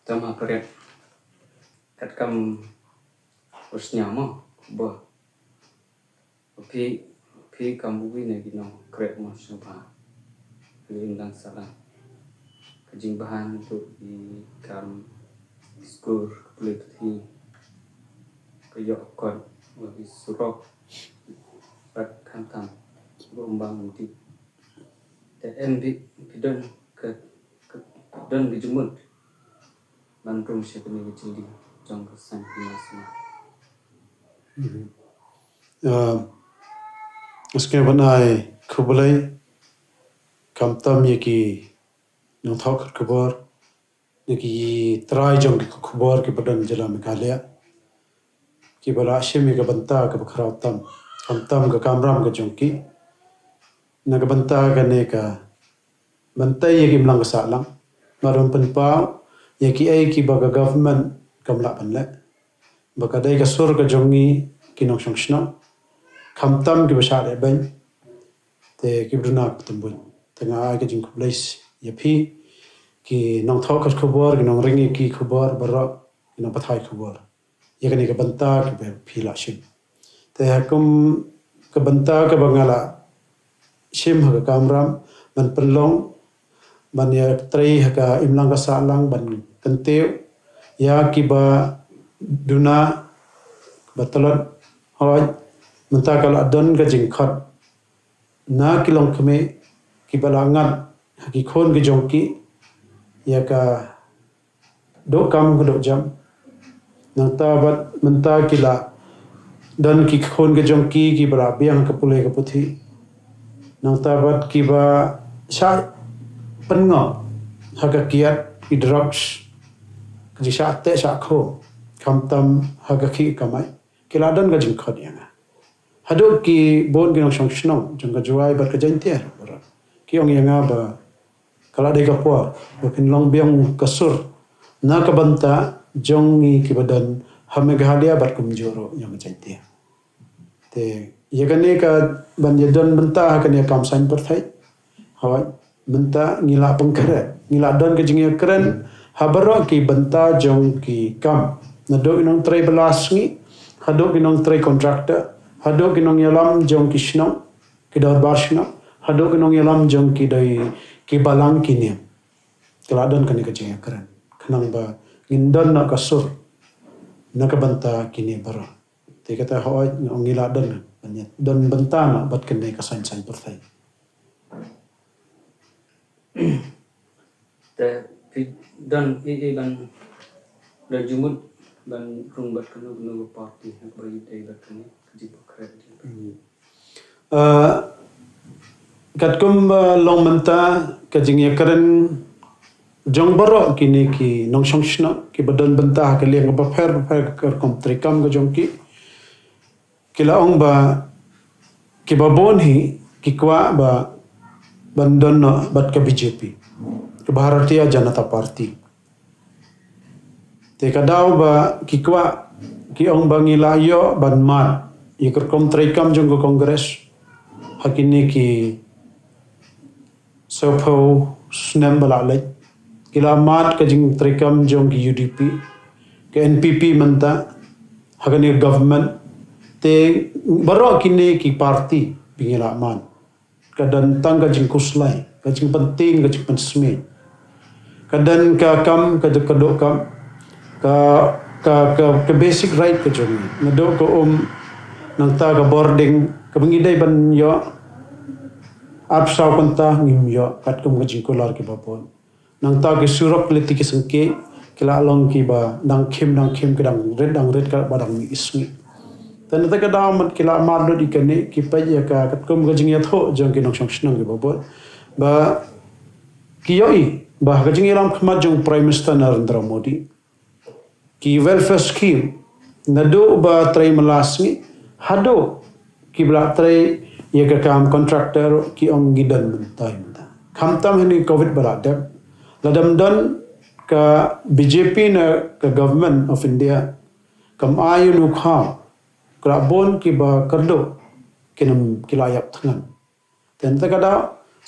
Tama karet kat kam usnya mo bo pi kam bugi ne gino karet mo subha lindang salah kajing bahan untuk di kam skur kulit hi kayok kon bagi surok bat kantam gombang di TN bidon ke don bijumut bandung siapa ni jadi jang kesan pinasma उसके बनाए खुबलाई कमतम ये की नौथाक खबर ये की तराई जंग की खबर के बदन जिला मेघालय की बला शिमी का बनता का बखरावतम कमतम का कामराम का जंग की न का बनता करने का बनता ये की मलंग सालंग मालूम penpau ये की आई की बगा गवर्नमेंट कमला बनले बगा दai का सुर का जंगी की नौशंशना khamtam ki basha le ben te ki bruna tumbun tanga ke jing place ye phi ki nong thok khas khobor ki nong ringi ki khobor barra ki nong pathai khobor ye kani ka banta ki be phi la shim te hakum ka banta ka bangala shim ha ka kamram ban penlong ban ya trei ha ka imlang ka salang ban kenteu ya ki ba duna batalon hoj mentah kalau adon ke jingkot na kilong keme ki balangan ki khon ke jongki ya ka do kam ke do jam nang ta bat mentah kila dan ki khon ke jongki ki bra biang ke pule ke puthi nang ta bat ki ba sha pengo ha ka kiat ki drugs ki sha te sha kho kamtam ha ka ki kamai kila dan ke jingkot ya haduk ki bon ki nong shong jangka juai bar ka jantier ki ong yanga ba kala de ka po ba pin long biang kasur na ka banta jongi ki badan hame gahalia bar kum joro yang jantier te yagane ka ban yadon banta ka ne kam sain per thai hawa banta ngila pengkare ngila don ka jingia keren habaro ki banta jong ki kam na do inong tray belas ngi haduk inong tray contractor hadok kinong yalam jong kisno kidor barsno hadok kinong yalam jong kidai kibalang kinia keladan kani kajeng keren kenang ba ngindon na kasur na kabanta kini bara te kata hoy ngila dan banyat dan bentana bat kene kasan-san pertai te dan ban dan jumut ban rumbat kenu party bagi dai bat kene katkum long menta kajing ya keren jong baro kini ki nong shongshna ki badan benta ka liang ba pher kar kom trikam ga jong ki kila ong ba ki babon hi ki kwa ba bandon bat ka BJP ke Bharatiya Janata Party te kadau ba ki kwa ki ong bangilayo ban mat iker kom trikam jong ko kongres hakini ki sopo snem balalek kila mat ka jing trikam jong ki UDP ke NPP menta hakani government te baro kini ki party pingila man kadan tangga jing kuslai ka jing penting ka jing pensmi kadan ka kam ka dekadok kam ka basic right ka jong nado ko nang ta ka boarding ka bangidai ban yo apsaw kanta ngim yo kat kum ka jingkular ki bapon nang ta ki surok politik sengke kila long ki ba nang khim ka dang red ka badang mi ismi tan ta ka daw mat kila mar do dikane ki pa ya ka kat kum ka jing ya tho jong ki nong shong shnang ki bapon ba ki yoi ba ka jing ram khmat jong prime minister Narendra Modi ki welfare scheme nado ba trai malasmi hado ki bla trai ye ka kam contractor ki ong gidan mentai menta khamtam hani covid baladam ladam dan ka BJP na ka government of India kam ayu nu kha kra bon ki ba kardo kinam kilayap thangan ten ta kada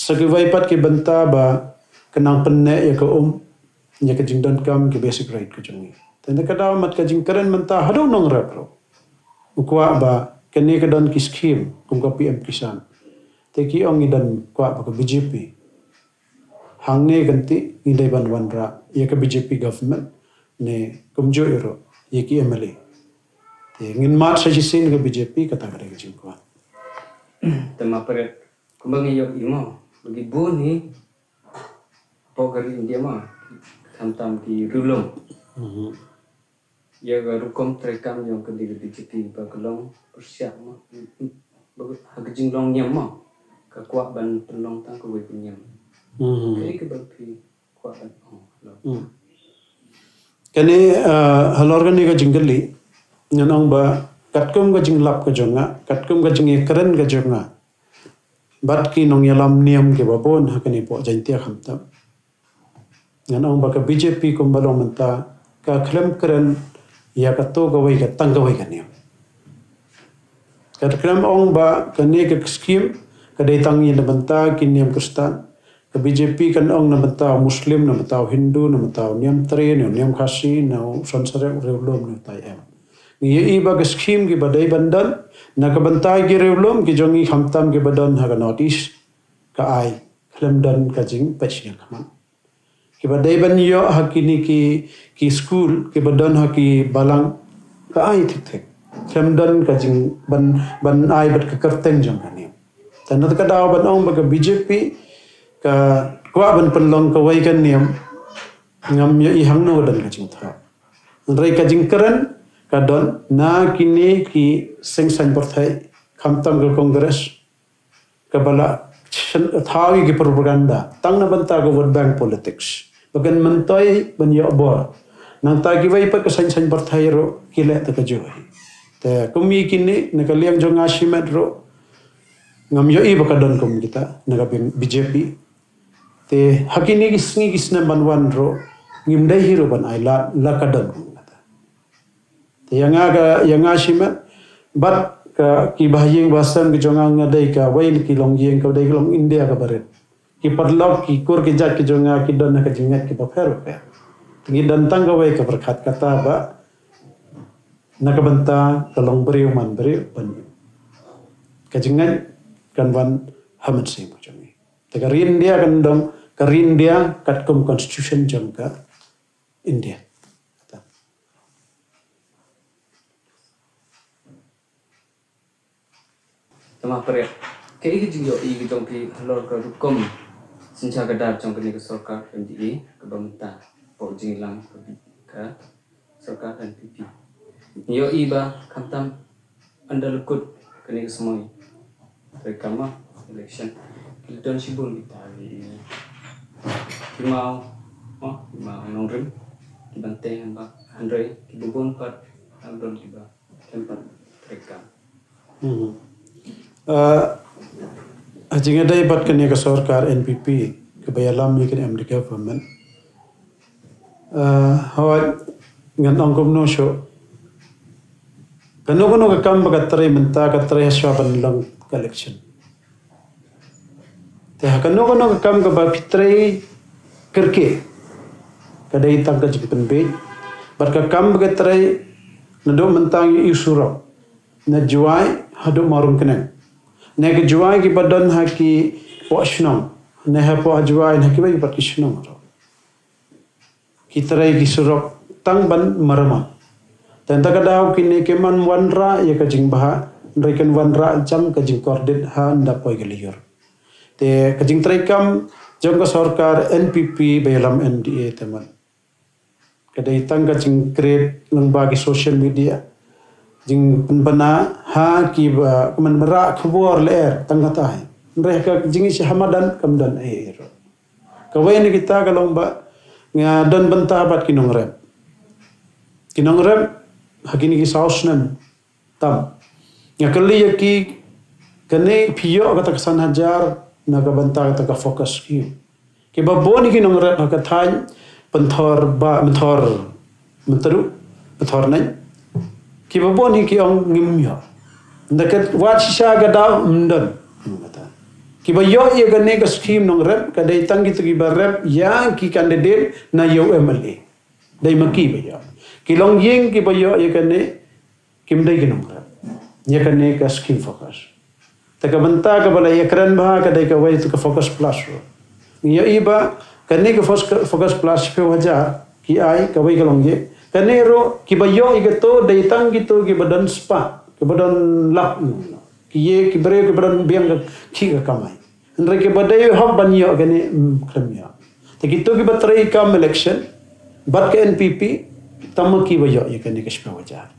sagi vaipat ki banta ba kenang penne ya ka nya ka jing dan kam ke basic right ka jong tanda ka daw mat ka jing karen menta hado nong rap ro ukwa ba kene ka dan ki scheme kum ka PM Kisan te ki ong idan kwa ba ka BJP hangne ganti indai ban wan ra ya ka BJP government ne kumjo ero ye ki MLA te ngin mat sa jisin ka BJP kata ka jing kwa tema peret kembang iyo imo bagi buni pokeri India mah tam ki rulong ya ga rukom trekam yang kedi kiti bagelong persiap mah bagus hagajing long nyam mah ka kwa ban pelong tang ko nyam kai ke bapi kwa ban kene halor kan ni ka jinggali nyanong ba katkum ka jinglap ka jonga katkum ka jing keren ka jonga bat ki nong yalam niam ke babon hakani po jantia khamta nyanong ba ka BJP kum balong menta ka klem keren ya ka to ga wai ka tang ga wai ka niam ka klem ong ba ka ne ka scheme ka dai tang yin benta ki niam kristan ka BJP kan ong na benta muslim na benta hindu na benta niam tre niam khasi na sansare rewlom na tai em ye iba ka scheme ki badai bandan na ka bantai ki rewlom ki jongi khamtam ki badan ha ka notice ka ai klem dan ka jing pachia khaman ki badai ban yo hakini ki school ki badan ha ki balang ka ai thik klem dan ka jing ban ai bat ka karteng jong ka ni tan ka daw ban ong ba ka BJP ka kwa ban penlong ka wai kan niam ngam yo i hang no dan ka jing tha rai ka jing keren kadon na kini ki sing san partai khamtam ke Congress ka bala thawi ki propaganda tang na banta ko vote bank politics bagan mentoi ban yo bo nang ta ki wai pa ka san partai ro kile ta ka jo te kumi kini na ka liam jo ngasimet ro ngam yo i ba kadon kum kita na ka BJP te hakini ki sngi kisna banwan ro ngimdai hero ban ai la kadon yang simet bat ka ki bahyeng basan ki jonga ngadai ka wain ki long yeng ka dai long India ka baret ki padlok ki kur ki jat ki jonga ki don ka jingat ki bafer pe tingi dan tang ka wai ka berkat kata ba nakabanta ka long beriu man beriu ban ka jingat kan wan hamat sing ko jongi te ka India kan dong ka India katkum constitution jongka India tema peret kai ke jing yo i jong ki halor ka rukom sincha gadar jong ke sarkar NDA ke bamta po jing lam ka sarkar NPP yo i ba khamtam anda lekut ke ni semoi rekama election kilton sibun kita mau nong rim ki banteng ba andre ki bubon pat andon ki ba tempat rekam Ajinga dai bat kene ka sarkar NPP ke bayalam ni kan MD government hawat ngan angkom no show kanu ka kam ba katray menta katray haswa ban lang election te kanu ka kam ka ba pitray करके kadai tangka jikitan be bat ka kam katray nado mentang isuro na juai hado marum kenen ne ke juai ki badan ha ki poshnam ne ha po juai na ki bai pat kishnam ro ki tarai ki surok tang ban marama tan ta kadau ki ne ke man wanra ya ka jing bah rekan wanra jam ka jing kordit ha nda poi geliyor te ka jing trai kam jong ka sarkar NPP belam NDA teman kadai tang ka jing create nang bagi social media jing penbana ha ki ba man mera khbor ler tangga tai reh ka jing si hamadan kamdan air ka wain kita kalong ba nga dan banta bat kinong rep hakini ki sausnan tam nga kali ki kane pio kata kesan hajar naga banta kata fokus ki baboni kinong rep ka than penthor ba menthor menteru penthor nai ki baboni ki ong ngimya ndakat wat sisa gada mdan kata Ki ba yo ye gane ka scheme nong rep ka dai tang gitu ki ba rep yang ki candidate na yo MLA. Dai maki ba yo. Ki long yeng ki ba yo ye gane kim dai ki nong rep. Ye gane ka scheme focus. Ta ka banta ka bala ye kran ba ka dai ka wai tu ka focus plus ro. Yo iba kane ka focus plus pe wajar ki ai ka wai ka long ye. Kane ro ki ba yo igato dai tang gitu ki badan spa ki badan lap ki ye ki bre ki badan biang ki ka kamai. Andre ke badai hab banyo gane kramya. Te gitu ki batrai kam election bat ke NPP tamu ki bayo ye kane ke spa wajar.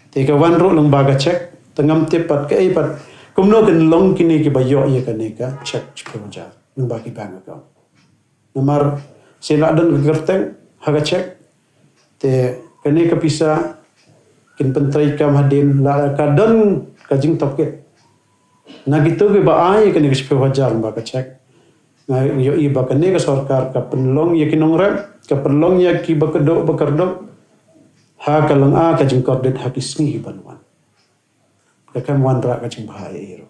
Te ka wan ro lang baga check tengam te pat ke pat kumno ken long kini ki bayo ye kane ka check spa wajar. Nang baki bang account. Nomor sila dan gerteng haga check te kane ka pisa kin pentrai kam hadin la kadan kajing toket. Na gitu ke ba ai kan ke sepe wajar ba ka cek na yo i ba kan ne ka sarkar ka penlong ya kinong rep ka penlong ya ki ba kedok ba kerdok ha ka lang a ka jing kordet ha ki sngi banwan ka kam wan ra ka jing bahai iro